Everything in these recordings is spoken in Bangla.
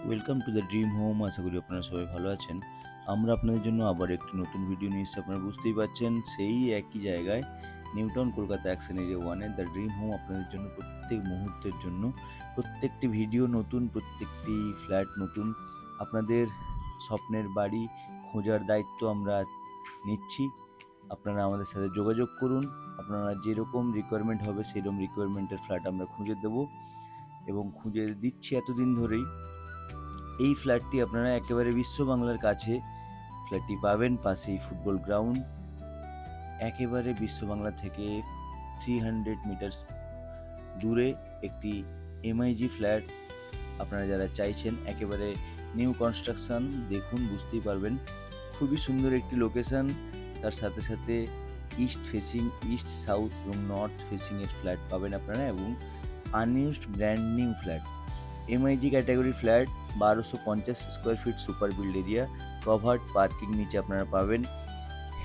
Welcome to the dream home. আশা করি আপনারা সবাই ভালো আছেন। আমরা আপনাদের জন্য আবার একটি নতুন ভিডিও নিয়ে এসেছি। আপনারা বুঝতেই পারছেন, সেই একই জায়গায় নিউ টাউন কলকাতা অ্যাকশন এরিয়া 1-এ দ্য ড্রিম হোম আপনাদের জন্য প্রত্যেক মুহূর্তের জন্য প্রত্যেকটি ভিডিও নতুন, প্রত্যেকটি ফ্ল্যাট নতুন। আপনাদের স্বপ্নের বাড়ি খোঁজার দায়িত্ব আমরা নিচ্ছি। আপনারা আমাদের সাথে যোগাযোগ করুন। আপনারা যেরকম রিকোয়ারমেন্ট হবে সেরকম রিকোয়ারমেন্টের ফ্ল্যাট আমরা খুঁজে দেবো এবং খুঁজে দিচ্ছি এতদিন ধরেই। এই ফ্ল্যাটটি আপনারা একেবারে বিশ্ব বাংলার কাছে ফ্ল্যাটটি পাবেন, পাশেই ফুটবল গ্রাউন্ড। একেবারে বিশ্ব বাংলা থেকে 300 মিটার্স দূরে একটি এমআইজি ফ্ল্যাট। আপনারা যারা চাইছেন একেবারে নিউ কনস্ট্রাকশন, দেখুন বুঝতেই পারবেন। খুবই সুন্দর একটি লোকেশন, তার সাথে সাথে ইস্ট ফেসিং, ইস্ট সাউথ এবং নর্থ ফেসিংয়ের ফ্ল্যাট পাবেন আপনারা এবং unused brand new flat. MiG category flat, 1250 square feet super build area, covered parking নিচে আপনারা পাবেন।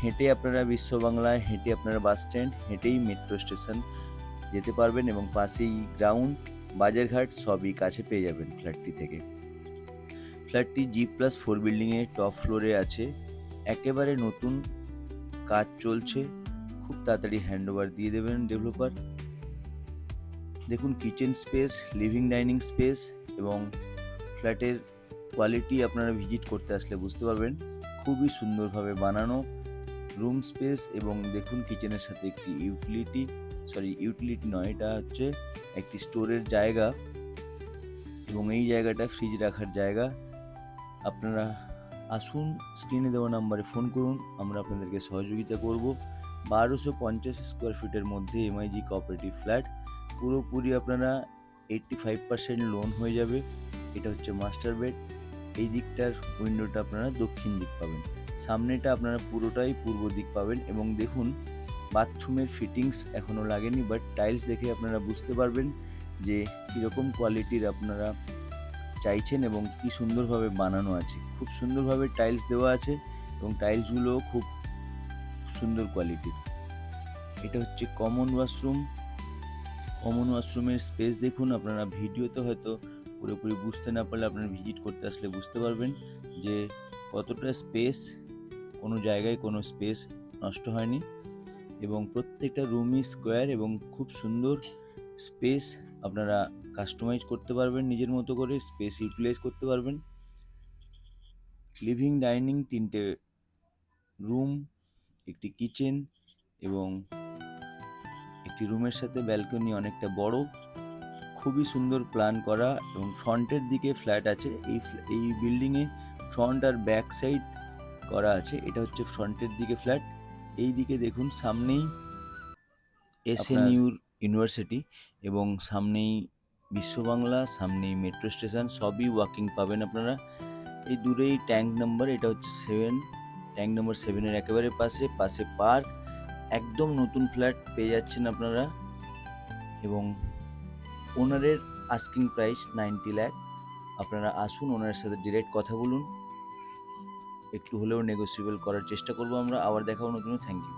হেঁটে আপনারা বিশ্ব বাংলায়, হেঁটে আপনারা বাস স্ট্যান্ড, হেঁটেই মেট্রো স্টেশন যেতে পারবেন এবং পাশেই গ্রাউন্ড, বাজারঘাট সবই কাছে পেয়ে যাবেন ফ্ল্যাটটি থেকে। ফ্ল্যাটটি G+4 বিল্ডিংয়ে টপ ফ্লোরে আছে। একেবারে নতুন, কাজ চলছে, খুব তাড়াতাড়ি হ্যান্ডওভার দিয়ে দেবেন ডেভেলপার। দেখুন kitchen space, living dining space এবং ফ্ল্যাটের কোয়ালিটি আপনারা ভিজিট করতে আসলে বুঝতে পারবেন। খুবই সুন্দরভাবে বানানো রুম স্পেস এবং দেখুন কিচেনের সাথে একটি ইউটিলিটি নয়, এটা হচ্ছে একটি স্টোরের জায়গা এবং এই জায়গাটা ফ্রিজ রাখার জায়গা। আপনারা আসুন, স্ক্রিনে দেওয়া নাম্বারে ফোন করুন, আমরা আপনাদেরকে সহযোগিতা করব। 1250 স্কোয়ার ফিটের মধ্যে এমআইজি কোঅপারেটিভ ফ্ল্যাট, পুরোপুরি আপনারা 85% লোন হয়ে যাবে। এটা হচ্ছে মাস্টার বেড। এই দিকটার উইন্ডোটা আপনারা দক্ষিণ দিক পাবেন, সামনেটা আপনারা পুরোটাই পূর্ব দিক পাবেন। এবং দেখুন বাথরুমের ফিটিংস এখনও লাগেনি, বাট টাইলস দেখে আপনারা বুঝতে পারবেন যে কীরকম কোয়ালিটির আপনারা চাইছেন এবং কি সুন্দরভাবে বানানো আছে। খুব সুন্দরভাবে টাইলস দেওয়া আছে এবং টাইলসগুলো খুব সুন্দর কোয়ালিটির। এটা হচ্ছে কমন ওয়াশরুমের স্পেস দেখুন। আপনারা ভিডিওতে হয়তো পুরোপুরি বুঝতে না পারলে আপনারা ভিজিট করতে আসলে বুঝতে পারবেন যে কতটা স্পেস, কোনো জায়গায় কোনো স্পেস নষ্ট হয়নি এবং প্রত্যেকটা রুমই স্কোয়ার এবং খুব সুন্দর স্পেস। আপনারা কাস্টমাইজ করতে পারবেন, নিজের মতো করে স্পেস ইউটিলাইজ করতে পারবেন। লিভিং ডাইনিং, 3টে রুম, একটি কিচেন এবং একটি রুমের সাথে ব্যালকনি অনেকটা বড়, খুবই সুন্দর প্ল্যান করা এবং ফ্রন্টের দিকে ফ্ল্যাট আছে। এই বিল্ডিংয়ে ফ্রন্ট আর ব্যাক সাইড করা আছে। এটা হচ্ছে ফ্রন্টের দিকে ফ্ল্যাট। এই দিকে দেখুন সামনেই SNU ইউনিভার্সিটি এবং সামনেই বিশ্ব বাংলা, সামনেই মেট্রো স্টেশন, সবই ওয়াকিং পাবেন আপনারা। এই দূরেই ট্যাঙ্ক নাম্বার, এটা হচ্ছে 7, ট্যাঙ্ক নাম্বার 7-এর একেবারে পাশে পার্ক। একদম নতুন ফ্ল্যাট পেয়ে যাচ্ছেন আপনারা এবং ওনারের আস্কিং প্রাইস 90 লাখ। আপনারা আসুন, ওনারের সাথে ডিরেক্ট কথা বলুন, একটু হলেও নেগোসিয়েবল করার চেষ্টা করবো আমরা। আবার দেখা হবে নতুন। Thank you.